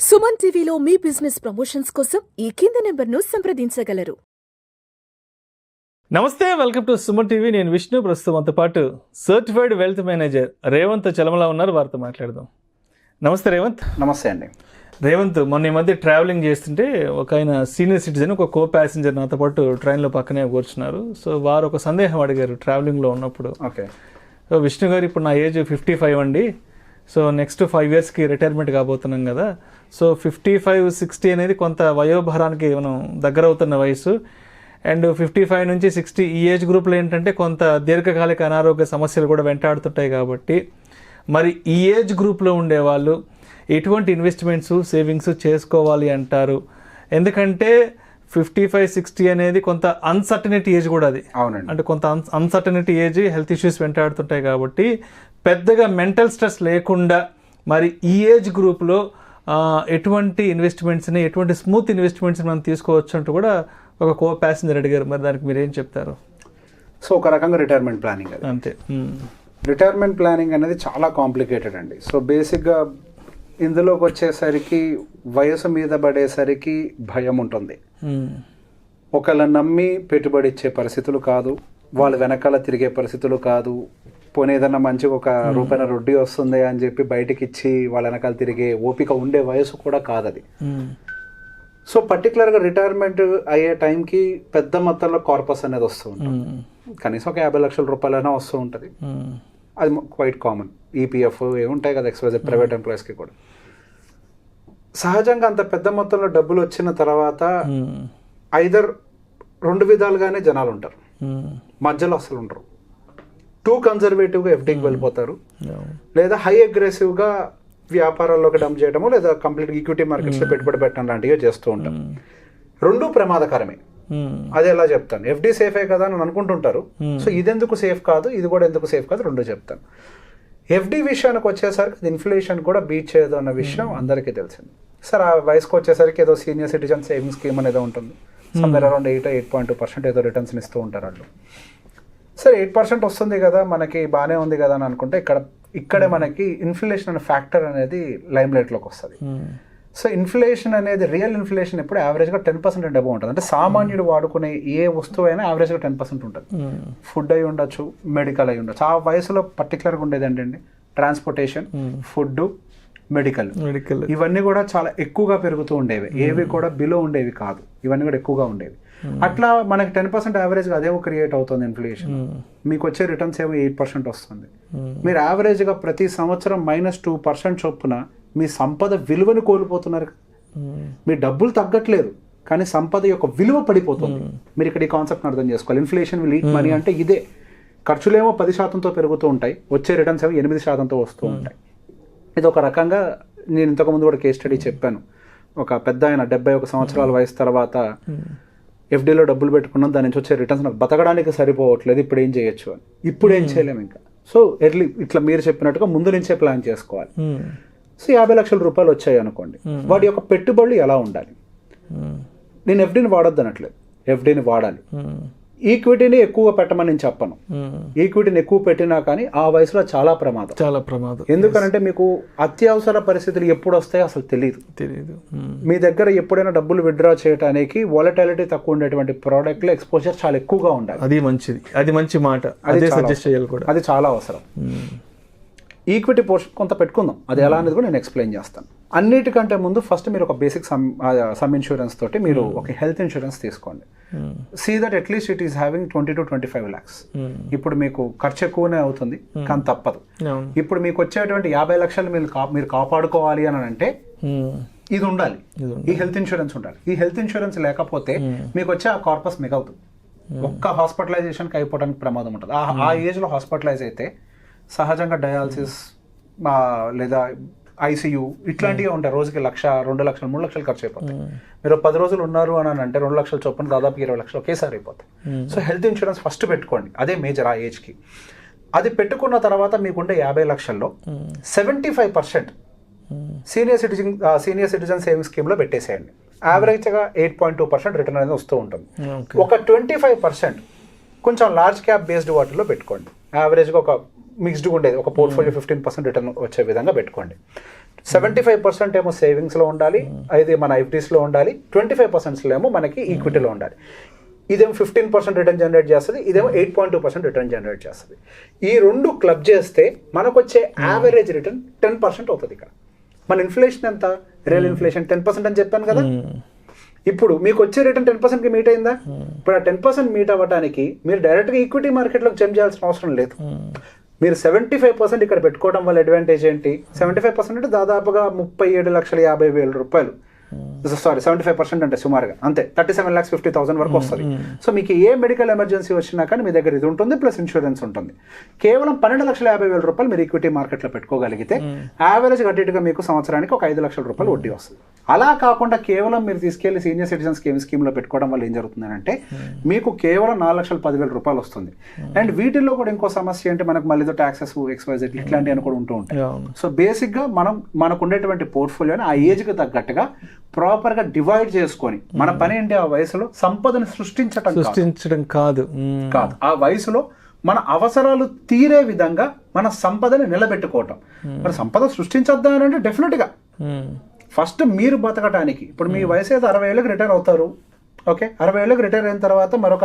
సుమన్ టీవీలో మీ business promotions కోసం ఈ కింది నెంబర్ను సంప్రదించగలరు. నమస్తే, వెల్కమ్ టు సుమన్ టీవీ. నేను విష్ణు. ప్రస్తుతం మనతో పాటు certified wealth manager Revanth Chalamala ఉన్నారు. వారితో మాట్లాడదాం. నమస్తే రేవంత్. నమస్తే అండి. రేవంత్, మొన్న ఈ మధ్య ట్రావెలింగ్ చేస్తుంటే ఒక ఆయన సీనియర్ సిటిజన్, ఒక కో ప్యాసింజర్ నాతో పాటు ట్రైన్లో పక్కనే కూర్చున్నారు. సో వారు ఒక సందేహం అడిగారు ట్రావెలింగ్లో ఉన్నప్పుడు. ఓకే. సో విష్ణు గారు, ఇప్పుడు నా ఏజ్ 55 అండి. సో నెక్స్ట్ 5 ఇయర్స్కి రిటైర్మెంట్ కాబోతున్నాం కదా. సో 55-60 అనేది కొంత వయోభారానికి మనం దగ్గర అవుతున్న వయసు. అండ్ 55 నుంచి 60 ఈ ఏజ్ గ్రూప్లో ఏంటంటే కొంత దీర్ఘకాలిక అనారోగ్య సమస్యలు కూడా వెంటాడుతుంటాయి. కాబట్టి మరి ఈ ఏజ్ గ్రూప్లో ఉండేవాళ్ళు ఎటువంటి ఇన్వెస్ట్మెంట్స్, సేవింగ్స్ చేసుకోవాలి అంటారు? ఎందుకంటే 55-60 అనేది కొంత అన్సర్టనిటీ ఏజ్ కూడా. అది అవునండి. అంటే కొంత అన్సర్టనిటీ ఏజ్, హెల్త్ ఇష్యూస్ వెంటాడుతుంటాయి. కాబట్టి పెద్దగా మెంటల్ స్ట్రెస్ లేకుండా మరి ఈ ఏజ్ గ్రూప్లో ఎటువంటి ఇన్వెస్ట్మెంట్స్ని, ఎటువంటి స్మూత్ ఇన్వెస్ట్మెంట్స్ని మనం తీసుకోవచ్చు అంటూ కూడా ఒక కో ప్యాసింజర్ అడిగారు. మరి దానికి మీరు ఏం చెప్తారు? సో ఒక రకంగా రిటైర్మెంట్ ప్లానింగ్ అది. అంతే. రిటైర్మెంట్ ప్లానింగ్ అనేది చాలా కాంప్లికేటెడ్ అండి. సో బేసిక్గా ఇందులోకి వచ్చేసరికి వయసు మీద పడేసరికి భయం ఉంటుంది. ఒకళ్ళ నమ్మి పెట్టుబడి ఇచ్చే పరిస్థితులు కాదు, వాళ్ళ వెనకాల తిరిగే పరిస్థితులు కాదు. పోనీ ఏదన్నా మంచిగా ఒక రూపాయల రొడ్డి వస్తుంది అని చెప్పి బయటకి ఇచ్చి వాళ్ళ వెనకాల తిరిగే ఓపిక ఉండే వయసు కూడా కాదు అది. సో పర్టికులర్గా రిటైర్మెంట్ అయ్యే టైంకి పెద్ద మొత్తంలో కార్పస్ అనేది వస్తూ ఉంటుంది. కనీసం ఒక 50 లక్షల రూపాయలైనా వస్తూ ఉంటుంది. అది క్వైట్ కామన్. ఈపీఎఫ్ ఏముంటాయి కదా, ఎక్స్వైజెడ్ ప్రైవేట్ ఎంప్లాయీస్కి కూడా. సహజంగా అంత పెద్ద మొత్తంలో డబ్బులు వచ్చిన తర్వాత ఐదర్ 2 విధాలుగానే జనాలు ఉంటారు, మధ్యలో అసలు ఉండరు. టూ కన్జర్వేటివ్గా ఎఫ్డీకి వెళ్ళిపోతారు, లేదా హై అగ్రెసివ్గా వ్యాపారాల్లోకి డంప్ చేయడము, లేదా కంప్లీట్ ఈక్విటీ మార్కెట్స్లో పెట్టుబడి పెట్టడం లాంటివి చేస్తూ ఉంటారు. రెండూ ప్రమాదకరమే. అది ఎలా చెప్తాను, ఎఫ్డీ సేఫే కదా అని అనుకుంటుంటారు. సో ఇది ఎందుకు సేఫ్ కాదు, ఇది కూడా ఎందుకు సేఫ్ కాదు, రెండూ చెప్తాను. ఎఫ్డీ విషయానికి వచ్చేసరికి అది ఇన్ఫ్లేషన్ కూడా బీట్ చేయదు అన్న విషయం అందరికీ తెలిసింది. సార్ ఆ వయసుకు వచ్చేసరికి ఏదో సీనియర్ సిటిజన్ సేవింగ్ స్కీమ్ అనేది ఉంటుంది. సమ్వేర్ అరౌండ్ 8.2% ఏదో రిటర్న్స్ ఇస్తూ ఉంటారు వాళ్ళు. సరే 8% వస్తుంది కదా, మనకి బాగానే ఉంది కదా అని అనుకుంటే ఇక్కడే మనకి ఇన్ఫ్లేషన్ అనే ఫ్యాక్టర్ అనేది లైమ్ లైట్లోకి వస్తుంది. సో ఇన్ఫ్లేషన్ అనేది, రియల్ ఇన్ఫ్లేషన్ ఎప్పుడు యావరేజ్గా 10% అండ్ అబౌవ్ ఉంటుంది. అంటే సామాన్యుడు వాడుకునే ఏ వస్తువు అయినా యావరేజ్గా 10% ఉంటుంది. ఫుడ్ అయి ఉండొచ్చు, మెడికల్ అయి ఉండొచ్చు. ఆ వయసులో పర్టికులర్గా ఉండేది ఏంటంటే ట్రాన్స్పోర్టేషన్, ఫుడ్, మెడికల్ ఇవన్నీ కూడా చాలా ఎక్కువగా పెరుగుతూ ఉండేవి. ఏవి కూడా బిలో ఉండేవి కాదు, ఇవన్నీ కూడా ఎక్కువగా ఉండేవి. అట్లా మనకి 10% యావరేజ్గా అదేమో క్రియేట్ అవుతుంది ఇన్ఫ్లేషన్. మీకు వచ్చే రిటర్న్స్ ఏమో 8% వస్తుంది. మీరు యావరేజ్గా ప్రతి సంవత్సరం -2% చొప్పున మీ సంపద విలువని కోల్పోతున్నారు. మీ డబ్బులు తగ్గట్లేదు, కానీ సంపద యొక్క విలువ పడిపోతుంది. మీరు ఇక్కడ ఈ కాన్సెప్ట్ని అర్థం చేసుకోవాలి. ఇన్ఫ్లేషన్ విల్ ఈట్ మనీ అంటే ఇదే. ఖర్చులేమో 10%తో పెరుగుతూ ఉంటాయి, వచ్చే రిటర్న్స్ ఏమో 8%తో వస్తూ ఉంటాయి. ఇది ఒక రకంగా నేను ఇంతకుముందు కూడా కేస్ స్టడీ చెప్పాను. ఒక పెద్ద ఆయన 71 సంవత్సరాల వయసు తర్వాత ఎఫ్డీలో డబ్బులు పెట్టుకున్నాం, దాని నుంచి వచ్చే రిటర్న్స్ నాకు బతకడానికి సరిపోవట్లేదు, ఇప్పుడు ఏం చేయొచ్చు అని. ఇప్పుడు ఏం చేయలేము ఇంకా. సో ఎర్లీ ఇట్లా మీరు చెప్పినట్టుగా ముందు నుంచే ప్లాన్ చేసుకోవాలి. సో 50 లక్షల రూపాయలు వచ్చాయి అనుకోండి, వాడి యొక్క పెట్టుబడులు ఎలా ఉండాలి? నేను ఎఫ్డీని వాడొద్దు అనట్లేదు, ఎఫ్డీని వాడాలి. ఈక్విటీని ఎక్కువగా పెట్టమని నేను చెప్పను. ఈక్విటీని ఎక్కువ పెట్టినా కానీ ఆ వయసులో చాలా ప్రమాదం. ఎందుకనంటే మీకు అత్యవసర పరిస్థితులు ఎప్పుడు వస్తాయో అసలు తెలియదు. మీ దగ్గర ఎప్పుడైనా డబ్బులు విత్డ్రా చేయడానికి వాలటాలిటీ తక్కువ ఉండేటువంటి ప్రోడక్ట్లో ఎక్స్పోజర్ చాలా ఎక్కువగా ఉండాలి. అది మంచిది, అది మంచి మాట. అది చాలా అవసరం. ఈక్విటీ పోర్షన్ కొంత పెట్టుకుందాం, అది ఎలా అనేది కూడా నేను ఎక్స్ప్లెయిన్ చేస్తాను. అన్నిటికంటే ముందు ఫస్ట్ మీరు ఒక బేసిక్ సమ్ ఇన్సూరెన్స్ తోటి మీరు ఒక హెల్త్ ఇన్సూరెన్స్ తీసుకోండి. See that at least it is having 20 to 25 lakhs. ఇప్పుడు మీకు ఖర్చు ఎక్కువనే అవుతుంది, కానీ తప్పదు. ఇప్పుడు మీకు వచ్చేటువంటి 50 లక్షలు మీరు కాపాడుకోవాలి అని అంటే ఇది ఉండాలి, ఈ హెల్త్ ఇన్సూరెన్స్ ఉండాలి. ఈ హెల్త్ ఇన్సూరెన్స్ లేకపోతే మీకు వచ్చే ఆ కార్పస్ మిగవుతుంది. ఒక్క హాస్పిటలైజేషన్కి అయిపోవడానికి ప్రమాదం ఉంటుంది. ఆ ఏజ్లో హాస్పిటలైజ్ అయితే సహజంగా డయాలసిస్ లేదా ఐసీయూ ఇట్లాంటివి ఉంటాయి. రోజుకి 1,00,000, 2 లక్షలు, 3 లక్షలు ఖర్చు అయిపోతాయి. మీరు 10 రోజులు ఉన్నారు అని అంటే 2 లక్షల చొప్పున దాదాపు 20 లక్షలు ఒకేసారి అయిపోతాయి. సో హెల్త్ ఇన్సూరెన్స్ ఫస్ట్ పెట్టుకోండి, అదే మేజర్ ఆ ఏజ్కి. అది పెట్టుకున్న తర్వాత మీకుంటే 50 లక్షల్లో 75% సీనియర్ సిటిజన్ సేవింగ్ స్కీమ్లో పెట్టేసేయండి. యావరేజ్గా 8.2% రిటర్న్ అనేది వస్తూ ఉంటుంది. ఒక 25% కొంచెం లార్జ్ క్యాప్ బేస్డ్ వాటిలో పెట్టుకోండి. యావరేజ్గా ఒక మిక్స్డ్గా ఉండేది, ఒక పోర్ట్ఫోలియో 15% రిటర్న్ వచ్చే విధంగా పెట్టుకోండి. 75% ఏమో సేవింగ్స్లో ఉండాలి, అయితే మన ఐఫ్డీస్లో ఉండాలి, 25% ఏమో మనకి ఈక్విటీలో ఉండాలి. ఇదేమో 15% రిటర్న్ జనరేట్ చేస్తుంది, ఇదేమో 8.2% రిటర్న్ జనరేట్ చేస్తుంది. ఈ రెండు క్లబ్ చేస్తే మనకు వచ్చే యావరేజ్ రిటర్న్ 10% అవుతుంది. ఇక్కడ మన ఇన్ఫ్లేషన్ ఎంత, రియల్ ఇన్ఫ్లేషన్ 10% అని చెప్పాను కదా. ఇప్పుడు మీకు వచ్చే రిటర్న్ 10%కి మీట్ అయిందా? ఇప్పుడు ఆ 10% మీట్ అవ్వడానికి మీరు డైరెక్ట్గా ఈక్విటీ మార్కెట్లోకి జంప్ చేయాల్సిన అవసరం లేదు. మీరు 75% ఇక్కడ పెట్టుకోవడం వల్ల అడ్వాంటేజ్ ఏంటి? 75% అంటే దాదాపుగా 37,50,000 రూపాయలు. సారీ 75% అంటే సుమారుగా అంతే 37,50,000 వరకు వస్తుంది. సో మీకు ఏ మెడికల్ ఎమర్జెన్సీ వచ్చినా కానీ మీ దగ్గర ఇది ఉంటుంది, ప్లస్ ఇన్సూరెన్స్ ఉంటుంది. కేవలం 12,50,000 రూపాయలు మీరు ఈక్విటీ మార్కెట్లో పెట్టుకోగలిగితే యావరేజ్ కట్టిగా మీకు సంవత్సరానికి ఒక 5 లక్షల రూపాయలు వడ్డీ వస్తుంది. అలా కాకుండా కేవలం మీరు తీసుకెళ్లి సీనియర్ సిటిజన్ స్కీమ్లో పెట్టుకోవడం వల్ల ఏం జరుగుతుంది అంటే మీకు కేవలం 4,10,000 రూపాయలు వస్తుంది. అండ్ వీటిల్లో కూడా ఇంకో సమస్య ఏంటి, మనకు మళ్ళీ ట్యాక్సెస్ XYZ ఇట్లాంటివి కూడా ఉంటూ ఉంటాయి. సో బేసిక్గా మనకు ఉండేటువంటి పోర్ట్ఫోలియోని ఆ ఏజ్కి తగ్గట్టుగా ప్రాపర్గా డివైడ్ చేసుకొని మన పని ఏంటి, ఆ వయసులో సంపదను సృష్టించడం కాదు, ఆ వయసులో మన అవసరాలు తీరే విధంగా మన సంపదని నిలబెట్టుకోవటం. మరి సంపద సృష్టించొద్దా అని అంటే డెఫినెట్గా ఫస్ట్ మీరు బతకడానికి, ఇప్పుడు మీ వయసు అయితే 60 ఏళ్ళకి రిటైర్ అవుతారు. ఓకే, 60 ఏళ్ళకి రిటైర్ అయిన తర్వాత మరొక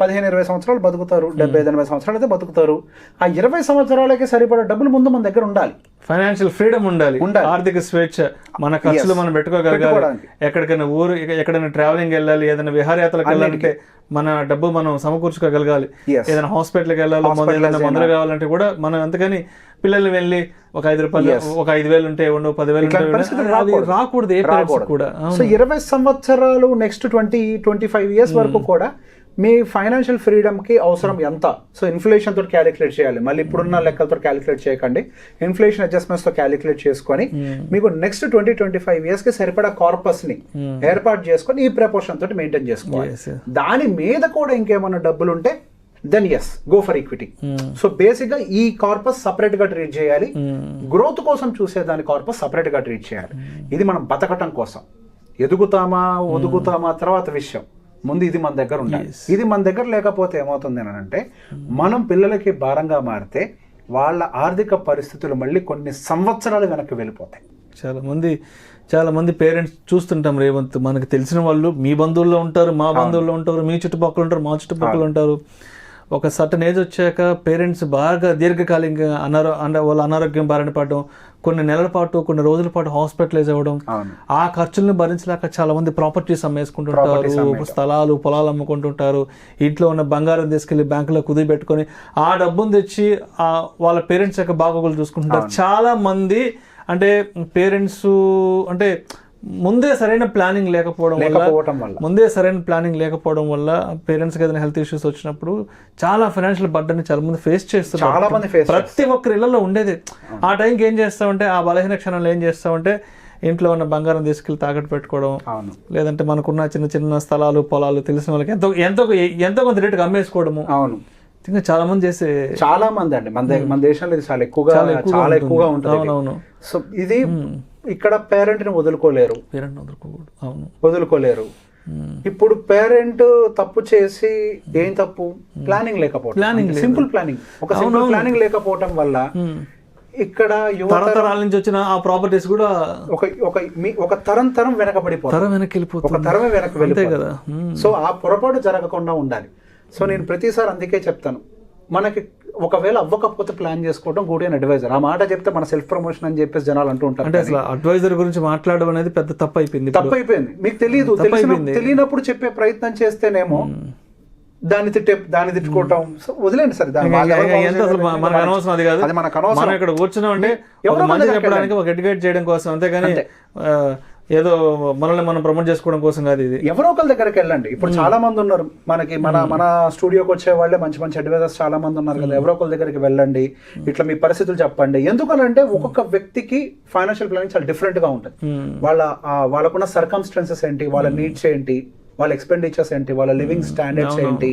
15-20 సంవత్సరాలు బతుకుతారు, 70-80 సంవత్సరాలు అయితే బతుకుతారు. ఆ 20 సంవత్సరాలకి సరిపడే డబ్బులు ముందు మన దగ్గర ఉండాలి, ఫైనాన్షియల్ ఫ్రీడమ్ ఉండాలి, ఆర్థిక స్వేచ్ఛ, మన ఖర్చులు మనం పెట్టుకోగలగాలి. ఎక్కడికైనా ఎక్కడైనా ట్రావెలింగ్ వెళ్ళాలి, ఏదైనా విహారయాత్రలకు వెళ్ళాలంటే మన డబ్బు మనం సమకూర్చుకోగలగాలి. ఏదైనా హాస్పిటల్కి వెళ్ళాలి, ఏదైనా మందులు కావాలంటే కూడా మనం అంతకని పిల్లలు వెళ్ళి ఒక 5 రూపాయలు, ఒక 5,000 ఉంటే 10,000 రాకూడదు ఏ పేరెంట్స్ కూడా. సో 20 సంవత్సరాలు నెక్స్ట్ 20-25 ఇయర్స్ వరకు కూడా మీ ఫైనాన్షియల్ ఫ్రీడమ్కి అవసరం ఎంత? సో ఇన్ఫ్లేషన్ తోటి క్యాలిక్యులేట్ చేయాలి, మళ్ళీ ఇప్పుడున్న లెక్కలతో క్యాలిక్యులేట్ చేయకండి, ఇన్ఫ్లేషన్ అడ్జస్ట్మెంట్స్తో క్యాలిక్యులేట్ చేసుకొని మీకు నెక్స్ట్ 20-25 ఇయర్స్కి సరిపడా కార్పస్ని ఏర్పాటు చేసుకొని ఈ ప్రపోర్షన్ తోటి మెయింటైన్ చేసుకోవాలి. దాని మీద కూడా ఇంకేమైనా డబ్బులు ఉంటే then yes go for equity. So basic గా ఈ కార్పస్ సపరేట్ గా ట్రీట్ చేయాలి, గ్రోత్ కోసం చూసేదాని కార్పస్ సపరేట్ గా ట్రీట్ చేయాలి. ఇది మనం బతకటం కోసం, ఎదుగుతామా ఒదుగుతామా తర్వాత విషయం, ముందు ఇది మన దగ్గర ఉండాలి. ఇది మన దగ్గర లేకపోతే ఏమవుతుంది అని అంటే మనం పిల్లలకి భారంగా మారితే వాళ్ళ ఆర్థిక పరిస్థితులు మళ్ళీ కొన్ని సంవత్సరాలు వెనక్కి వెళ్ళిపోతాయి. చాలా మంది పేరెంట్స్ చూస్తుంటాం రేవంత్, మనకు తెలిసిన వాళ్ళు మీ బంధువుల్లో ఉంటారు, మా బంధువుల్లో ఉంటారు, మీ చుట్టుపక్కల ఉంటారు, మా చుట్టుపక్కల ఉంటారు. ఒక సర్టన్ ఏజ్ వచ్చాక పేరెంట్స్ బాగా దీర్ఘకాలికంగా వాళ్ళ అనారోగ్యం బారిన పడడం, కొన్ని నెలల పాటు కొన్ని రోజుల పాటు హాస్పిటలైజ్ అవ్వడం, ఆ ఖర్చులను భరించలేక చాలా మంది ప్రాపర్టీస్ అమ్మేసుకుంటుంటారు, స్థలాలు పొలాలు అమ్ముకుంటుంటారు, ఇంట్లో ఉన్న బంగారం తీసుకెళ్లి బ్యాంకులో కుదిరి పెట్టుకొని ఆ డబ్బును తెచ్చి వాళ్ళ పేరెంట్స్ యొక్క బాగోగులు చూసుకుంటుంటారు. చాలా మంది అంటే పేరెంట్స్ అంటే ముందే సరైన ప్లానింగ్ లేకపోవడం వల్ల పేరెంట్స్కి ఏదైనా హెల్త్ ఇష్యూస్ వచ్చినప్పుడు చాలా ఫైనాన్షియల్ బర్డెన్ చాలా మంది ఫేస్ చేస్తున్నారు. ప్రతి ఒక్కరి ఇళ్లలో ఉండేది. ఆ టైంకి ఏం చేస్తామంటే, ఆ బలహీన క్షణంలో ఏం చేస్తామంటే ఇంట్లో ఉన్న బంగారం తీసుకెళ్లి తాకట్టు పెట్టుకోవడం, లేదంటే మనకున్న చిన్న చిన్న స్థలాలు పొలాలు తెలిసిన వాళ్ళకి ఎంతో కొంత రేటుకి అమ్మేసుకోవడము. అవును, ఇంకా చాలా మంది చేసే చాలా మంది అండి మన దేశంలో ఇది చాలా ఎక్కువగా ఉంటుంది. అవునవును. సో ఇది ఇక్కడ పేరెంట్ ని వదులుకోలేరు. ఇప్పుడు పేరెంట్ తప్పు చేసి ఏం తప్పు? ప్లానింగ్ లేకపోవడం, సింపుల్ ప్లానింగ్. ఒక సింపుల్ ప్లానింగ్ లేకపోవడం వల్ల ఇక్కడ తరతరాల నుంచి వచ్చిన ఆ ప్రాపర్టీస్ కూడా ఒక తరం వెనక్కి వెళ్ళిపోతుంది కదా. సో ఆ పొరపాటు జరగకుండా ఉండాలి. సో నేను ప్రతిసారి అందుకే చెప్తాను, మనకి ఒకవేళ అవ్వకపోతే ప్లాన్ చేసుకోవడం గుడ్ అండ్ అడ్వైజర్. ఆ మాట చెప్తే మన సెల్ఫ్ ప్రమోషన్ అని చెప్పేసి జనాలు అంటూ ఉంటారు. అంటే అసలు అడ్వైజర్ గురించి మాట్లాడడం అనేది పెద్ద తప్పు అయిపోయింది. మీకు తెలియనప్పుడు చెప్పే ప్రయత్నం చేస్తేనేమో దాన్ని తిట్టుకోవటం వదిలేండి సార్. మనకు అనవసరం, అది కాదు. మనం ఇక్కడ కూర్చున్నాం అంటే మంచి చెప్పడానికి, ఒక ఎడ్యుకేట్ చేయడం కోసం, అంతేగాని ఏదో మనల్ని మనం ప్రమోట్ చేసుకోవడం కోసం కాదు. ఇది ఎవరో ఒకరి దగ్గరికి వెళ్ళండి. ఇప్పుడు చాలా మంది ఉన్నారు మనకి, మన స్టూడియోకి వచ్చే వాళ్ళే మంచి మంచి అడ్వైజర్స్ చాలా మంది ఉన్నారు కదా. ఎవరో ఒకరి దగ్గరికి వెళ్ళండి, ఇట్లా మీ పరిస్థితులు చెప్పండి. ఎందుకనంటే ఒక్కొక్క వ్యక్తికి ఫైనాన్షియల్ ప్లానింగ్ చాలా డిఫరెంట్ గా ఉంటుంది. వాళ్ళకున్న సర్కమ్స్టాన్సెస్ ఏంటి, వాళ్ళ నీడ్స్ ఏంటి, వాళ్ళ ఎక్స్పెండిచర్స్ ఏంటి, వాళ్ళ లివింగ్ స్టాండర్డ్స్ ఏంటి.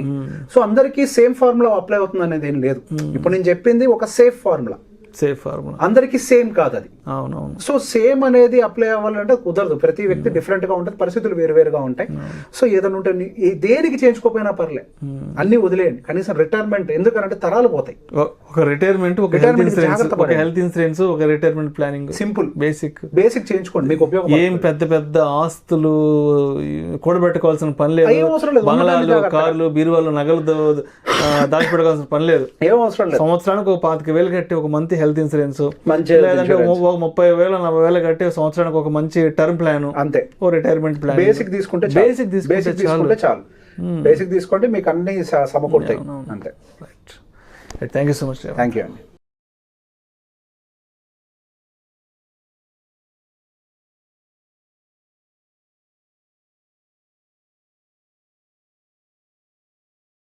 సో అందరికీ సేమ్ ఫార్ములా అప్లై అవుతుంది అనేది ఏం లేదు. ఇప్పుడు నేను చెప్పింది ఒక సేఫ్ ఫార్ములా. Safe formula. అందరికీ సేమ్ కాదు అది. అవునవును. సో సేమ్ అనేది అప్లై అవ్వాలంటే కుదరదు. ప్రతి వ్యక్తి డిఫరెంట్ గా ఉంటుంది, పరిస్థితులు వేరువేరుగా ఉంటాయి. సో ఏదైనా ఉంటే దేనికి చేయించుకోపోయినా పర్లే, అన్ని వదిలేయండి. కనీసం రిటైర్మెంట్, ఎందుకంటే తరాలు పోతాయి. ఒక రిటైర్మెంట్, ఒక హెల్త్ ఇన్సూరెన్స్, ఒక రిటైర్మెంట్ ప్లానింగ్, సింపుల్ బేసిక్ చేయించుకోండి, మీకు ఉపయోగం. ఏం పెద్ద పెద్ద ఆస్తులు కూడబెట్టుకోవాల్సిన పని లేదు, బంగ్లాలు, కార్లు, బీరువాళ్ళు, నగలు దాచిపెట్టుకోవాల్సిన పని లేదు. ఏం అవసరం లేదు. సంవత్సరానికి ఒక 25,000 కట్టి ఒక మంచి హెల్త్ ఇన్సూరెన్స్, లేదంటే 30,000 40,000 కట్టి సంవత్సరానికి ఒక మంచి టర్మ్ ప్లాన్, అంతే. ఓ రిటైర్మెంట్ ప్లాన్ బేసిక్ తీసుకుంటే చాలు. బేసిక్ తీసుకోండి, మీకు అన్ని సమకూడతాయి. అంతే. Right. Thank you so much. Thank you అండి.